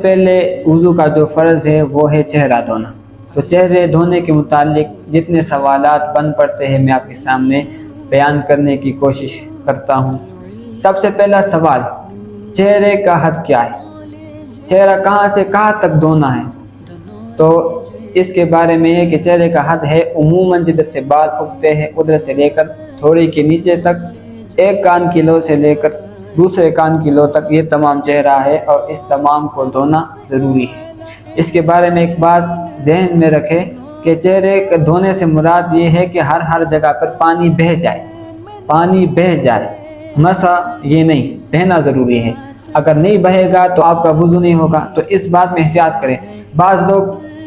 پہلے وضو کا جو فرض ہے وہ ہے چہرہ دھونا۔ تو چہرے دھونے کے متعلق جتنے سوالات بن پڑتے ہیں میں آپ کے سامنے بیان کرنے کی کوشش کرتا ہوں۔ سب سے پہلا سوال، چہرے کا حد کیا ہے؟ چہرہ کہاں سے کہاں تک دھونا ہے؟ تو اس کے بارے میں ہے کہ چہرے کا حد ہے عموماً جدھر سے بال اگتے ہیں ادھر سے لے کر تھوڑی کے نیچے تک، ایک کان کی لو سے لے کر دوسرے کان کی لو تک، یہ تمام چہرہ ہے اور اس تمام کو دھونا ضروری ہے۔ اس کے بارے میں ایک بات ذہن میں رکھیں کہ چہرے کے دھونے سے مراد یہ ہے کہ ہر جگہ پر پانی بہہ جائے، پانی بہہ جائے، مسا یہ نہیں، بہنا ضروری ہے۔ اگر نہیں بہے گا تو آپ کا وضو نہیں ہوگا، تو اس بات میں احتیاط کریں۔ بعض لوگ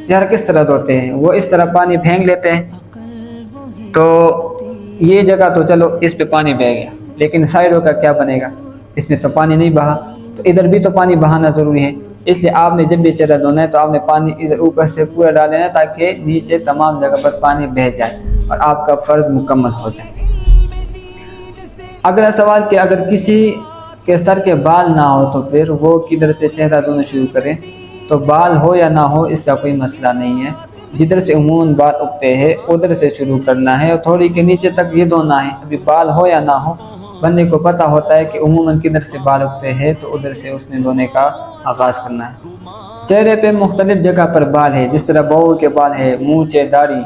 چہرہ کس طرح دھوتے ہیں، وہ اس طرح پانی پھینک لیتے ہیں، تو یہ جگہ تو چلو اس پہ پانی بہہ گیا، لیکن سائڈوں کا کیا بنے گا؟ اس میں تو پانی نہیں بہا، تو ادھر بھی تو پانی بہانا ضروری ہے۔ اس لیے آپ نے جب بھی چہرہ دھونا ہے تو آپ نے پانی ادھر اوپر سے پورا ڈال دینا تاکہ نیچے تمام جگہ پر پانی بہہ جائے اور آپ کا فرض مکمل ہو جائے۔ اگلا سوال کہ اگر کسی کے سر کے بال نہ ہو تو پھر وہ کدھر سے چہرہ دھونا شروع کریں؟ تو بال ہو یا نہ ہو اس کا کوئی مسئلہ نہیں ہے، جدھر سے عموماً بال اگتے ہیں ادھر سے شروع کرنا ہے اور تھوڑی کے نیچے تک یہ دھونا ہے۔ ابھی بال ہو یا نہ ہو، بندے کو پتہ ہوتا ہے کہ عموماً کدھر سے بال اگتے ہیں تو ادھر سے اس نے دھونے کا آغاز کرنا ہے۔ چہرے پہ مختلف جگہ پر بال ہے، جس طرح بہو کے بال ہے، مونچھے، داڑھی،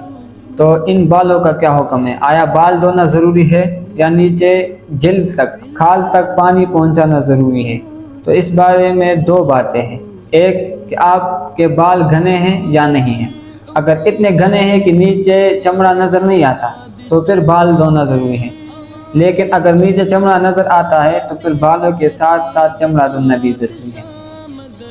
تو ان بالوں کا کیا حکم ہے؟ آیا بال دھونا ضروری ہے یا نیچے جلد تک، کھال تک پانی پہنچانا ضروری ہے؟ تو اس بارے میں دو باتیں ہیں، ایک کہ آپ کے بال گھنے ہیں یا نہیں ہیں۔ اگر اتنے گھنے ہیں کہ نیچے چمڑا نظر نہیں آتا تو پھر بال دھونا ضروری ہے، لیکن اگر نیچے چمڑا نظر آتا ہے تو پھر بالوں کے ساتھ ساتھ چمڑا دھونا بھی ضروری ہے۔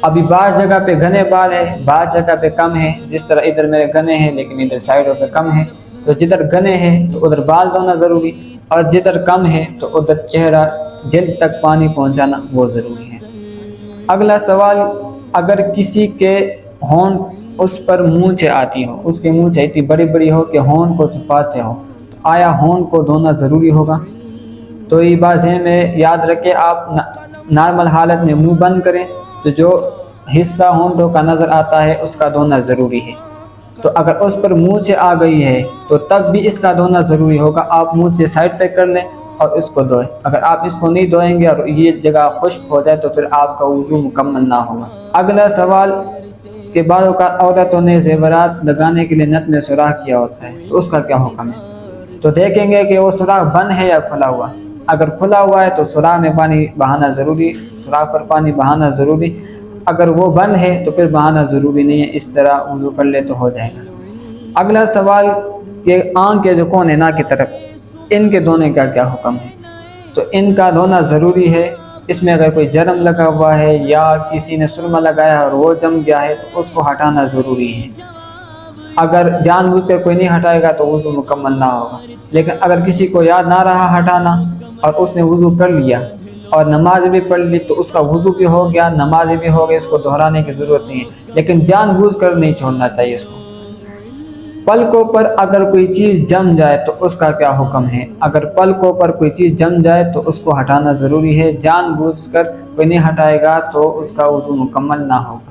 ابھی بعض جگہ پہ گھنے بال ہے، بعض جگہ پہ کم ہے، جس طرح ادھر میرے گھنے ہیں لیکن ادھر سائڈوں پہ کم ہے، تو جدھر گھنے ہیں تو ادھر بال دھونا ضروری، اور جدھر کم ہے تو ادھر چہرہ جلد تک پانی پہنچانا وہ ضروری ہے۔ اگلا سوال، اگر کسی کے ہونٹ اس پر مونچھیں آتی ہو، اس کے مونچھیں اتنی بڑی بڑی ہو کہ ہونٹ کو چھپاتے ہو، تو آیا ہونٹ کو دھونا ضروری ہوگا؟ تو یہ بات ذہن میں یاد رکھیں، آپ نارمل حالت میں منہ بند کریں تو جو حصہ ہونٹوں کا نظر آتا ہے اس کا دھونا ضروری ہے۔ تو اگر اس پر مونچھیں آ گئی ہے تو تب بھی اس کا دھونا ضروری ہوگا، آپ مونچھیں سائڈ پہ کر لیں اور اس کو دھوئیں۔ اگر آپ اس کو نہیں دھوئیں گے اور یہ جگہ خشک ہو جائے تو پھر آپ کا وضو مکمل نہ ہوگا۔ اگلا سوال کہ بعض اوقات عورتوں نے زیورات لگانے کے لیے نت میں سوراخ کیا ہوتا ہے، تو اس کا کیا حکم ہے؟ تو دیکھیں گے کہ وہ سوراخ بند ہے یا کھلا ہوا۔ اگر کھلا ہوا ہے تو سوراخ میں پانی بہانا ضروری، سوراخ پر پانی بہانا ضروری، اگر وہ بند ہے تو پھر بہانا ضروری نہیں ہے، اس طرح وضو کر لے تو ہو جائے گا۔ اگلا سوال کہ آنکھ کے جو کونے ناک کی طرف، ان کے دھونے کا کیا حکم ہے؟ تو ان کا دھونا ضروری ہے۔ اس میں اگر کوئی جرم لگا ہوا ہے یا کسی نے سرما لگایا اور وہ جم گیا ہے تو اس کو ہٹانا ضروری ہے۔ اگر جان بوجھ کر کوئی نہیں ہٹائے گا تو وضو مکمل نہ ہوگا، لیکن اگر کسی کو یاد نہ رہا ہٹانا اور اس نے وضو کر لیا اور نماز بھی پڑھ لی تو اس کا وضو بھی ہو گیا، نماز بھی ہو گئی، اس کو دہرانے کی ضرورت نہیں ہے، لیکن جان بوجھ کر نہیں چھوڑنا چاہیے اس کو۔ پلکوں پر اگر کوئی چیز جم جائے تو اس کا کیا حکم ہے؟ اگر پلکوں پر کوئی چیز جم جائے تو اس کو ہٹانا ضروری ہے، جان بوجھ کر کوئی نہیں ہٹائے گا تو اس کا وضو مکمل نہ ہوگا۔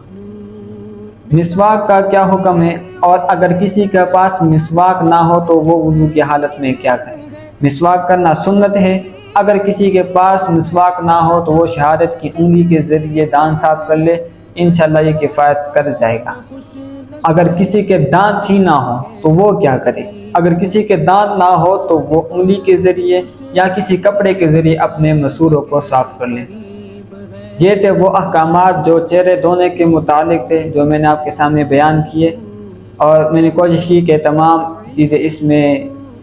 مسواک کا کیا حکم ہے؟ اور اگر کسی کے پاس مسواک نہ ہو تو وہ وضو کی حالت میں کیا کرے؟ مسواک کرنا سنت ہے، اگر کسی کے پاس مسواک نہ ہو تو وہ شہادت کی انگلی کے ذریعے دانت صاف کر لے، انشاءاللہ یہ کفایت کر جائے گا۔ اگر کسی کے دانت ہی نہ ہو تو وہ کیا کرے؟ اگر کسی کے دانت نہ ہو تو وہ انگلی کے ذریعے یا کسی کپڑے کے ذریعے اپنے مسوروں کو صاف کر لے۔ یہ تھے وہ احکامات جو چہرے دھونے کے متعلق تھے جو میں نے آپ کے سامنے بیان کیے، اور میں نے کوشش کی کہ تمام چیزیں اس میں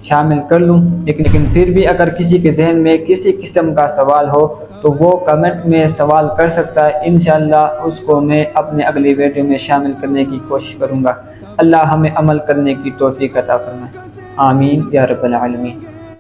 شامل کر لوں، لیکن پھر بھی اگر کسی کے ذہن میں کسی قسم کا سوال ہو تو وہ کمنٹ میں سوال کر سکتا ہے، انشاءاللہ اس کو میں اپنے اگلی ویڈیو میں شامل کرنے کی کوشش کروں گا۔ اللہ ہمیں عمل کرنے کی توفیق عطا فرمائے، آمین یا رب العالمین۔